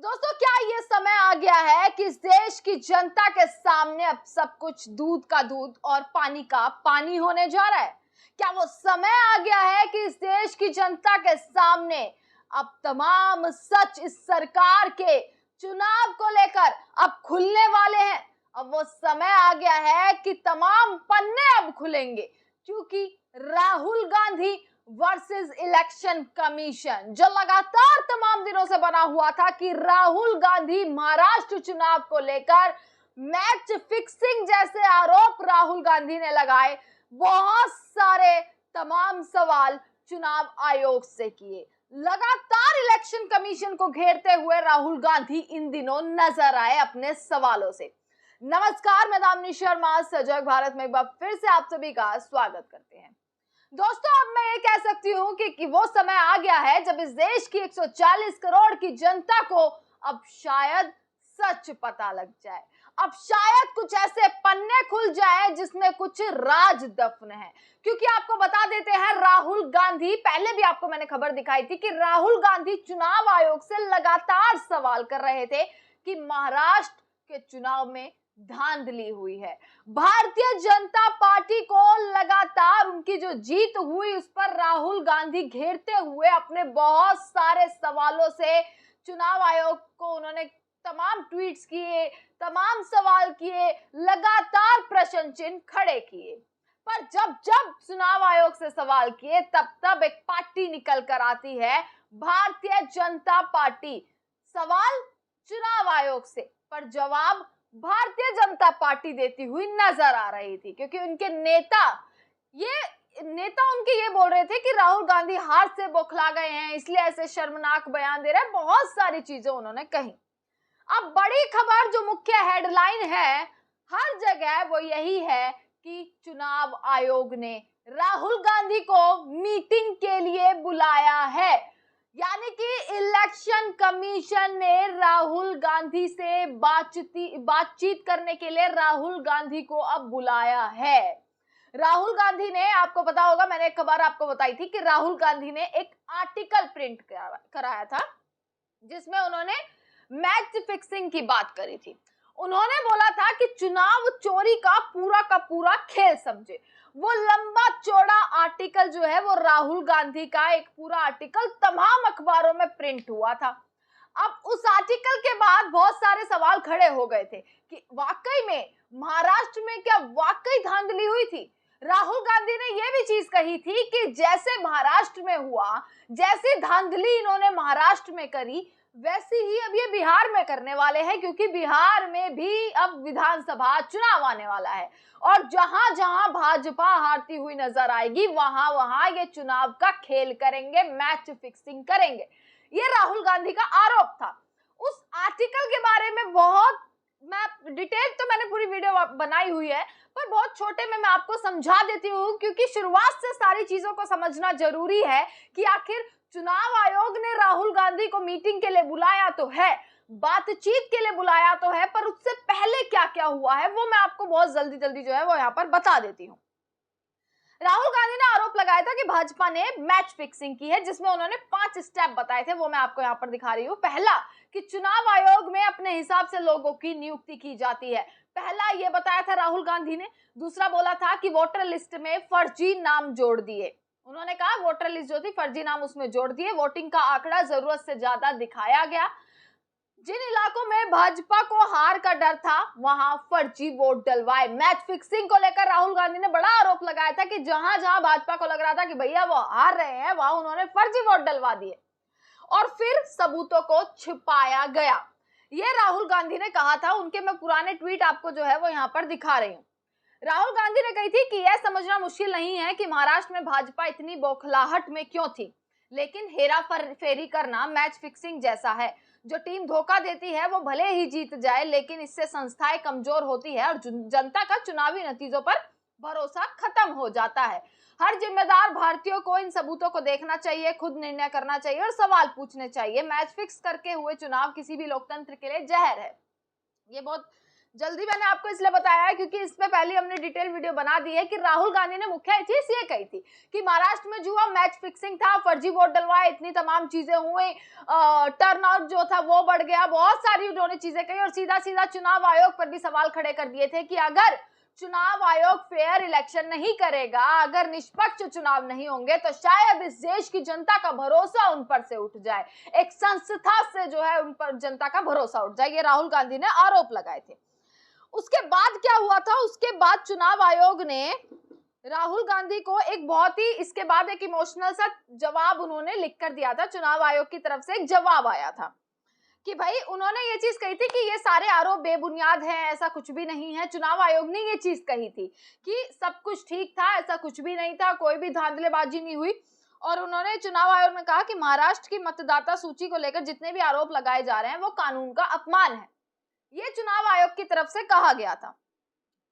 दोस्तों, क्या ये समय आ गया है कि इस देश की जनता के सामने अब सब कुछ दूध का दूध और पानी का पानी होने जा रहा है? क्या वो समय आ गया है कि इस देश की जनता के सामने अब तमाम सच इस सरकार के चुनाव को लेकर अब खुलने वाले हैं? अब वो समय आ गया है कि तमाम पन्ने अब खुलेंगे, क्योंकि Rahul Gandhi versus election commission, जो लगातार तमाम दिनों से बना हुआ था कि राहुल गांधी महाराष्ट्र चुनाव को लेकर मैच फिक्सिंग जैसे आरोप राहुल गांधी ने लगाए, बहुत सारे तमाम सवाल चुनाव आयोग से किए। लगातार इलेक्शन कमीशन को घेरते हुए राहुल गांधी इन दिनों नजर आए अपने सवालों से। नमस्कार, मैं दामिनी शर्मा सजग भारत में एक बार फिर से आप सभी का स्वागत करते हैं। दोस्तों, अब मैं ये कह सकती हूँ कि वो समय आ गया है जब इस देश की 140 करोड़ की जनता को अब शायद सच पता लग जाए। अब शायद कुछ ऐसे पन्ने खुल जाए जिसमें कुछ राज दफन है। क्योंकि आपको बता देते हैं, राहुल गांधी, पहले भी आपको मैंने खबर दिखाई थी कि राहुल गांधी चुनाव आयोग से लगातार सवाल कर रहे थे कि महाराष्ट्र के चुनाव में धांधली हुई है। भारतीय जनता पार्टी को लगातार उनकी जो जीत हुई उस पर राहुल गांधी घेरते हुए अपने बहुत सारे सवालों से चुनाव आयोग को उन्होंने तमाम ट्वीट्स किए, तमाम सवाल किए, लगातार प्रश्न चिन्ह खड़े किए। पर जब जब चुनाव आयोग से सवाल किए तब तब एक पार्टी निकल कर आती है, भारतीय जनता पार्टी। सवाल चुनाव आयोग से, पर जवाब भारतीय जनता पार्टी देती हुई नजर आ रही थी, क्योंकि उनके नेता उनके ये बोल रहे थे कि राहुल गांधी हार से बौखला गए हैं, इसलिए ऐसे शर्मनाक बयान दे रहे हैं। बहुत सारी चीजें उन्होंने कही। अब बड़ी खबर, जो मुख्य हेडलाइन है हर जगह, वो यही है कि चुनाव आयोग ने राहुल गांधी को मीटिंग के लिए बुलाया है। यानी कि इलेक्शन कमीशन ने राहुल गांधी से बातचीत करने के लिए राहुल गांधी को अब बुलाया है। राहुल गांधी ने, आपको पता होगा, मैंने एक खबर आपको बताई थी कि राहुल गांधी ने एक आर्टिकल प्रिंट कराया था जिसमें उन्होंने मैच फिक्सिंग की बात करी थी। उन्होंने बोला था कि चुनाव चोरी का पूरा खेल समझे। वो लंबा चौड़ा आर्टिकल जो है, वो राहुल गांधी का एक पूरा आर्टिकल तमाम अखबारों में प्रिंट हुआ था। अब उस आर्टिकल के बाद बहुत सारे सवाल खड़े हो गए थे कि वाकई में महाराष्ट्र में क्या वाकई धांधली हुई थी। राहुल गांधी ने यह भी चीज कही थी कि जैसे महाराष्ट्र में हुआ, जैसी धांधली इन्होंने महाराष्ट्र में करी, वैसे ही अब ये बिहार में करने वाले हैं, क्योंकि बिहार में भी अब विधानसभा चुनाव आने वाला है और जहां जहां भाजपा हारती हुई नजर आएगी वहां वहां ये चुनाव का खेल करेंगे, मैच फिक्सिंग करेंगे। ये राहुल गांधी का आरोप था। उस आर्टिकल के बारे में मैं डिटेल तो मैंने पूरी वीडियो बनाई हुई है, पर बहुत छोटे में मैं आपको समझा देती हूँ, क्योंकि शुरुआत से सारी चीजों को समझना जरूरी है कि आखिर चुनाव आयोग ने राहुल गांधी को मीटिंग के लिए बुलाया तो है, बातचीत के लिए बुलाया तो है, पर उससे पहले क्या क्या हुआ है वो मैं आपको बहुत जल्दी जो है वो यहाँ पर बता देती हूँ। राहुल गांधी ने आरोप लगाया था कि भाजपा ने मैच फिक्सिंग की है, जिसमें उन्होंने 5 स्टेप बताए थे, वो मैं आपको यहाँ पर दिखा रही हूँ। पहला, कि चुनाव आयोग में अपने हिसाब से लोगों की नियुक्ति की जाती है। पहला ये बताया था राहुल गांधी ने। दूसरा बोला था कि वोटर लिस्ट में फर्जी नाम जोड़ दिए। उन्होंने कहा वोटर लिस्ट जो थी फर्जी नाम उसमें जोड़ दिए। वोटिंग का आंकड़ा जरूरत से ज्यादा दिखाया गया। जिन इलाकों में भाजपा को हार का डर था वहां फर्जी वोट डलवाए। मैच फिक्सिंग को लेकर राहुल गांधी ने बड़ा आरोप लगाया था कि जहां जहां भाजपा को लग रहा था कि भैया वो हार रहे हैं, वहां उन्होंने फर्जी वोट डलवा दिए और फिर सबूतों को छिपाया गया। ये राहुल गांधी ने कहा था। उनके मैं पुराने ट्वीट आपको जो है वो यहाँ पर दिखा रही हूँ। राहुल गांधी ने कही थी कि यह समझना मुश्किल नहीं है कि महाराष्ट्र में भाजपा इतनी बौखलाहट में क्यों थी, लेकिन हेरा फेरी करना मैच फिक्सिंग जैसा है। जो टीम धोखा देती है वो भले ही जीत जाए, लेकिन इससे संस्थाएं कमजोर होती है और जनता का चुनावी नतीजों पर भरोसा खत्म हो जाता है। हर जिम्मेदार भारतीयों को इन सबूतों को देखना चाहिए, खुद निर्णय करना चाहिए और सवाल पूछने चाहिए। मैच फिक्स करके हुए चुनाव किसी भी लोकतंत्र के लिए जहर है। ये बहुत जल्दी मैंने आपको इसलिए बताया है क्योंकि इसमें पहले हमने डिटेल वीडियो बना दी है कि राहुल गांधी ने मुख्य चीज ये कही थी कि महाराष्ट्र में जो हुआ मैच फिक्सिंग था, फर्जी वोट डलवाए, इतनी तमाम चीजें हुई, टर्नआउट जो था वो बढ़ गया, बहुत सारी उन्होंने चीजें कही और सीधा सीधा चुनाव आयोग पर भी सवाल खड़े कर दिए थे कि अगर चुनाव आयोग फेयर इलेक्शन नहीं करेगा, अगर निष्पक्ष चुनाव नहीं होंगे तो शायद इस देश की जनता का भरोसा उन पर से उठ जाए, एक संस्था से जो है उन पर जनता का भरोसा उठ जाए। ये राहुल गांधी ने आरोप लगाए थे। उसके बाद क्या हुआ था, उसके बाद चुनाव आयोग ने राहुल गांधी को एक बहुत ही इसके बाद एक इमोशनल सा जवाब उन्होंने लिख कर दिया था। चुनाव आयोग की तरफ से एक जवाब आया था कि भाई उन्होंने ये चीज कही थी कि ये सारे आरोप बेबुनियाद हैं, ऐसा कुछ भी नहीं है। चुनाव आयोग ने ये चीज कही थी कि सब कुछ ठीक था, ऐसा कुछ भी नहीं था, कोई भी धांधलेबाजी नहीं हुई। और उन्होंने चुनाव आयोग ने कहा कि महाराष्ट्र की मतदाता सूची को लेकर जितने भी आरोप लगाए जा रहे हैं वो कानून का अपमान है, ये चुनाव आयोग की तरफ से कहा गया था।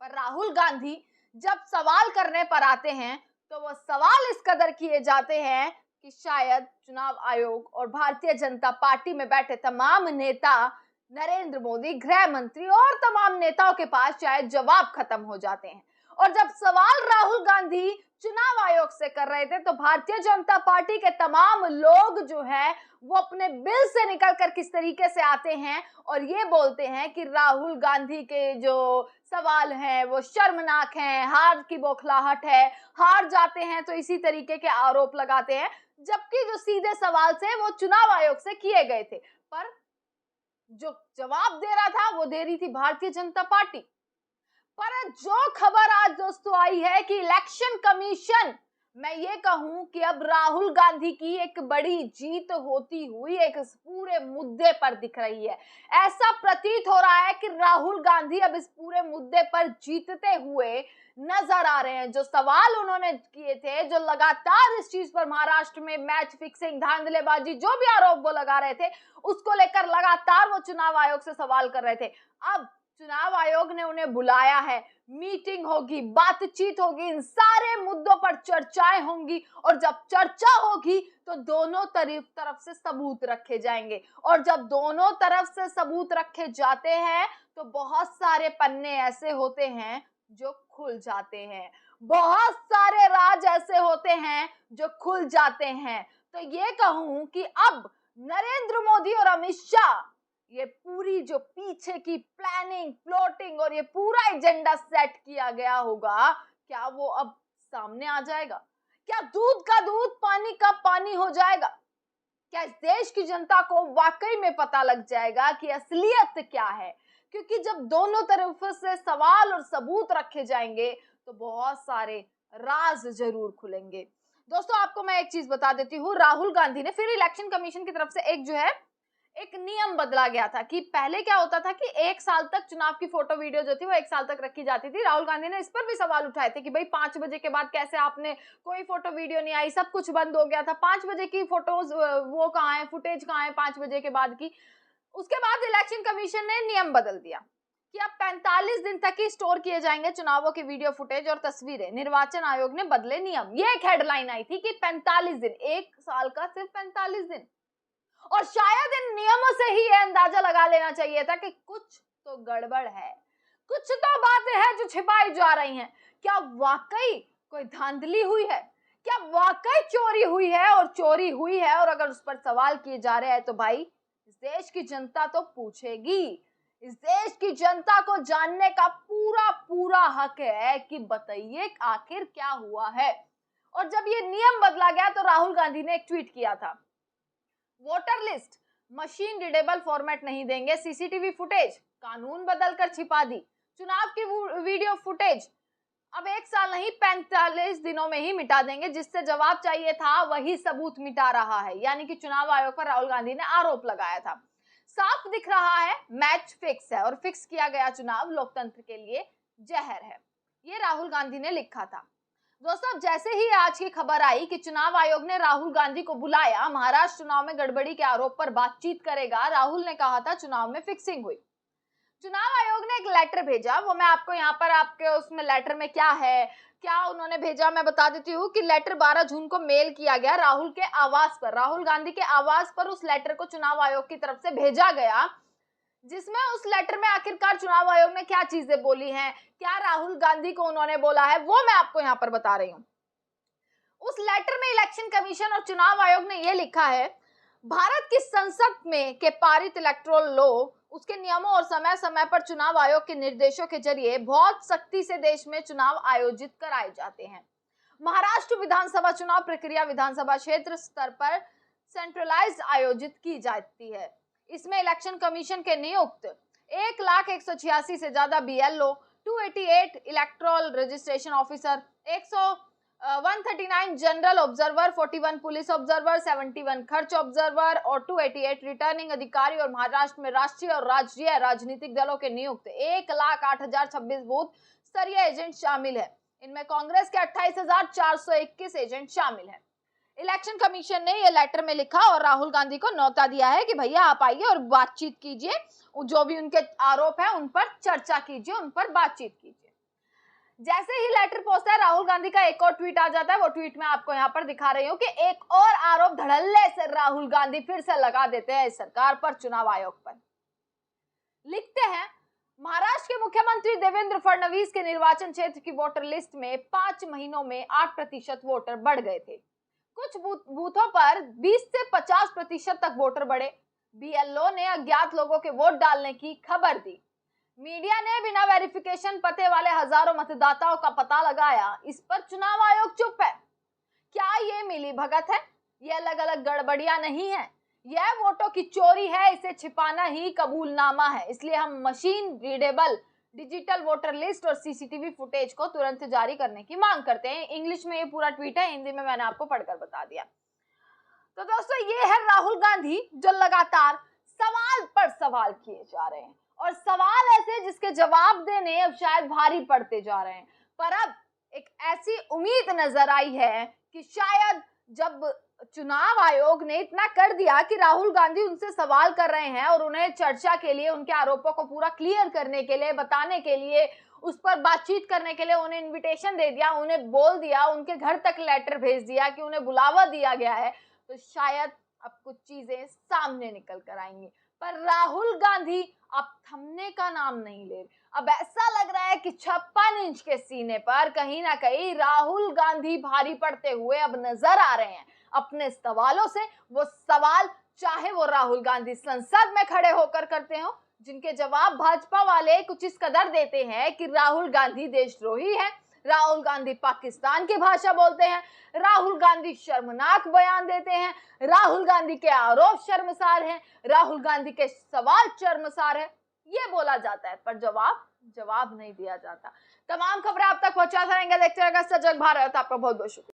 पर राहुल गांधी जब सवाल करने पर आते हैं तो वो सवाल इस कदर किए जाते हैं कि शायद चुनाव आयोग और भारतीय जनता पार्टी में बैठे तमाम नेता, नरेंद्र मोदी, गृह मंत्री और तमाम नेताओं के पास शायद जवाब खत्म हो जाते हैं। और जब सवाल राहुल गांधी चुनाव आयोग से कर रहे थे तो भारतीय जनता पार्टी के तमाम लोग जो है वो अपने बिल से निकलकर किस तरीके से आते हैं और ये बोलते हैं कि राहुल गांधी के जो सवाल हैं वो शर्मनाक हैं, हार की बौखलाहट है, हार जाते हैं तो इसी तरीके के आरोप लगाते हैं, जबकि जो सीधे सवाल से वो चुनाव आयोग से किए गए थे। पर जो जवाब दे रहा था वो दे रही थी भारतीय जनता पार्टी। पर जो खबर आज दोस्तों आई है कि इलेक्शन कमीशन, मैं ये कहूं कि अब राहुल गांधी की एक बड़ी जीत होती हुई एक पूरे मुद्दे पर दिख रही है। ऐसा प्रतीत हो रहा है कि राहुल गांधी अब इस पूरे मुद्दे पर जीतते हुए नजर आ रहे हैं। जो सवाल उन्होंने किए थे, जो लगातार इस चीज पर महाराष्ट्र में मैच फिक्सिंग, धांधलेबाजी, जो भी आरोप वो लगा रहे थे उसको लेकर लगातार वो चुनाव आयोग से सवाल कर रहे थे। अब चुनाव आयोग ने उन्हें बुलाया है, मीटिंग होगी, बातचीत होगी, इन सारे मुद्दों पर चर्चाएं होंगी और जब चर्चा होगी तो दोनों तरफ से सबूत रखे जाएंगे और जब दोनों तरफ से सबूत रखे जाते हैं तो बहुत सारे पन्ने ऐसे होते हैं जो खुल जाते हैं, बहुत सारे राज ऐसे होते हैं जो खुल जाते हैं। तो ये कहूं कि अब नरेंद्र मोदी और अमित शाह, ये पूरी जो पीछे की प्लानिंग, प्लॉटिंग और ये पूरा एजेंडा सेट किया गया होगा, क्या वो अब सामने आ जाएगा? क्या दूध का दूध, पानी का पानी हो जाएगा? क्या इस देश की जनता को वाकई में पता लग जाएगा कि असलियत क्या है? क्योंकि जब दोनों तरफ से सवाल और सबूत रखे जाएंगे तो बहुत सारे राज जरूर खुलेंगे। दोस्तों आपको मैं एक चीज बता देती हूँ, राहुल गांधी ने फिर इलेक्शन कमीशन की तरफ से एक जो है एक नियम बदला गया था कि पहले क्या होता था कि 1 साल तक चुनाव की फोटो वीडियो जो थी वो 1 साल तक रखी जाती थी। राहुल गांधी ने इस पर भी सवाल उठाए थे कि भाई 5 बजे के बाद कैसे आपने कोई फोटो वीडियो नहीं आई, सब कुछ बंद हो गया था, 5 बजे की फोटोज वो कहाँ है, फुटेज कहाँ है 5 बजे के बाद की। उसके बाद इलेक्शन कमीशन ने नियम बदल दिया कि अब 45 दिन तक ही स्टोर किए जाएंगे चुनावों के वीडियो फुटेज और तस्वीरें। निर्वाचन आयोग ने बदले नियम। ये एक हेडलाइन आई थी कि 45 दिन, 1 साल का सिर्फ 45 दिन। और शायद इन नियमों से ही यह अंदाजा लगा लेना चाहिए था कि कुछ तो गड़बड़ है, कुछ तो बातें हैं जो छिपाई जा रही हैं। क्या वाकई कोई धांधली हुई है? क्या वाकई चोरी हुई है? और चोरी हुई है और अगर उस पर सवाल किए जा रहे हैं तो भाई इस देश की जनता तो पूछेगी। इस देश की जनता को जानने का पूरा पूरा हक है कि बताइए आखिर क्या हुआ है। और जब ये नियम बदला गया तो राहुल गांधी ने एक ट्वीट किया था, voter list machine readable format नहीं देंगे, सीसीटीवी फुटेज कानून बदलकर छिपा दी, चुनाव की वीडियो फुटेज अब 1 साल नहीं 45 दिनों में ही मिटा देंगे, जिससे जवाब चाहिए था वही सबूत मिटा रहा है। यानी कि चुनाव आयोग पर राहुल गांधी ने आरोप लगाया था। साफ दिख रहा है मैच फिक्स है और फिक्स किया गया चुनाव लोकतंत्र के लिए जहर है, ये राहुल गांधी ने लिखा था। दोस्तों जैसे ही आज की खबर आई कि चुनाव आयोग ने राहुल गांधी को बुलाया, महाराष्ट्र चुनाव में गड़बड़ी के आरोप पर बातचीत करेगा, राहुल ने कहा था चुनाव में फिक्सिंग हुई। चुनाव आयोग ने एक लेटर भेजा, वो मैं आपको यहाँ पर आपके उसमें लेटर में क्या है, क्या उन्होंने भेजा मैं बता देती हूँ कि लेटर 12 जून को मेल किया गया राहुल के आवास पर, राहुल गांधी के आवास पर उस लेटर को चुनाव आयोग की तरफ से भेजा गया, जिसमें उस लेटर में आखिरकार चुनाव आयोग ने क्या चीजें बोली हैं, क्या राहुल गांधी को उन्होंने बोला है, वो मैं आपको यहाँ पर बता रही हूँ। उस लेटर में इलेक्शन कमीशन और चुनाव आयोग ने यह लिखा है, भारत की संसद में के पारित इलेक्टोरल लॉ, उसके नियमों और समय समय पर चुनाव आयोग के निर्देशों के जरिए बहुत सख्ती से देश में चुनाव आयोजित कराए जाते हैं। महाराष्ट्र विधानसभा चुनाव प्रक्रिया विधानसभा क्षेत्र स्तर पर सेंट्रलाइज्ड आयोजित की जाती है। इसमें इलेक्शन कमीशन के नियुक्त 1,186 से ज्यादा BLO, 288 electoral registration officer, 139 general observer, 41 police observer, 71 खर्च ऑब्जर्वर और 288 रिटर्निंग अधिकारी और महाराष्ट्र में राष्ट्रीय और राज्य राजनीतिक दलों के नियुक्त 1,08,026 बूथ स्तरीय एजेंट शामिल है। इनमें कांग्रेस के 28,421 एजेंट शामिल हैं। इलेक्शन कमीशन ने यह लेटर में लिखा और राहुल गांधी को न्योता दिया है कि भैया आप आइए और बातचीत कीजिए, जो भी उनके आरोप है उन पर चर्चा कीजिए, उन पर बातचीत कीजिए। जैसे ही लेटर पहुंचता है, राहुल गांधी का एक और ट्वीट आ जाता है। वो ट्वीट में आपको यहाँ पर दिखा रही हूँ कि एक और आरोप धड़ल्ले से राहुल गांधी फिर से लगा देते हैं इस सरकार पर, चुनाव आयोग पर। लिखते हैं, महाराष्ट्र के मुख्यमंत्री देवेंद्र फडणवीस के निर्वाचन क्षेत्र की वोटर लिस्ट में 5 महीनों में 8% वोटर बढ़ गए थे। कुछ बूथों पर 20 से 50% तक वोटर बढ़े। BLO ने अज्ञात लोगों के वोट डालने की खबर दी। मीडिया ने बिना वेरिफिकेशन पते वाले हजारों मतदाताओं का पता लगाया। इस पर चुनाव आयोग चुप है। क्या ये मिली भगत है? ये अलग अलग गड़बड़ियां नहीं है, यह वोटों की चोरी है। इसे छिपाना ही कबूलनामा है। इसलिए हम machine readable digital voter list और CCTV फुटेज को तुरंत जारी करने की मांग करते हैं। इंग्लिश में ये पूरा ट्वीट है, हिंदी में मैंने आपको पढ़कर बता दिया। तो दोस्तों, ये है राहुल गांधी जो लगातार सवाल पर सवाल किए जा रहे हैं और सवाल ऐसे जिसके जवाब देने अब शायद भारी पड़ते जा रहे हैं। पर अब एक ऐसी उम्मीद नजर आई है कि शायद जब चुनाव आयोग ने इतना कर दिया कि राहुल गांधी उनसे सवाल कर रहे हैं और उन्हें चर्चा के लिए, उनके आरोपों को पूरा क्लियर करने के लिए, बताने के लिए, उस पर बातचीत करने के लिए उन्हें इनविटेशन दे दिया, उन्हें बोल दिया, उनके घर तक लेटर भेज दिया कि उन्हें बुलावा दिया गया है, तो शायद अब कुछ चीजें सामने निकल कर आएंगी। पर राहुल गांधी अब थमने का नाम नहीं ले रहे। अब ऐसा लग रहा है कि 56 इंच के सीने पर कहीं ना कहीं राहुल गांधी भारी पड़ते हुए अब नजर आ रहे हैं अपने सवालों से। वो सवाल चाहे वो राहुल गांधी संसद में खड़े होकर करते हो, जिनके जवाब भाजपा वाले कुछ इस कदर देते हैं कि राहुल गांधी देशद्रोही है, राहुल गांधी पाकिस्तान की भाषा बोलते हैं, राहुल गांधी शर्मनाक बयान देते हैं, राहुल गांधी के आरोप शर्मसार हैं, राहुल गांधी के सवाल शर्मसार है, ये बोला जाता है, पर जवाब नहीं दिया जाता। तमाम खबरें आप तक पहुंचाते रहेंगे। देखते रहिएगा सजग भारत। आपका बहुत बहुत शुक्रिया।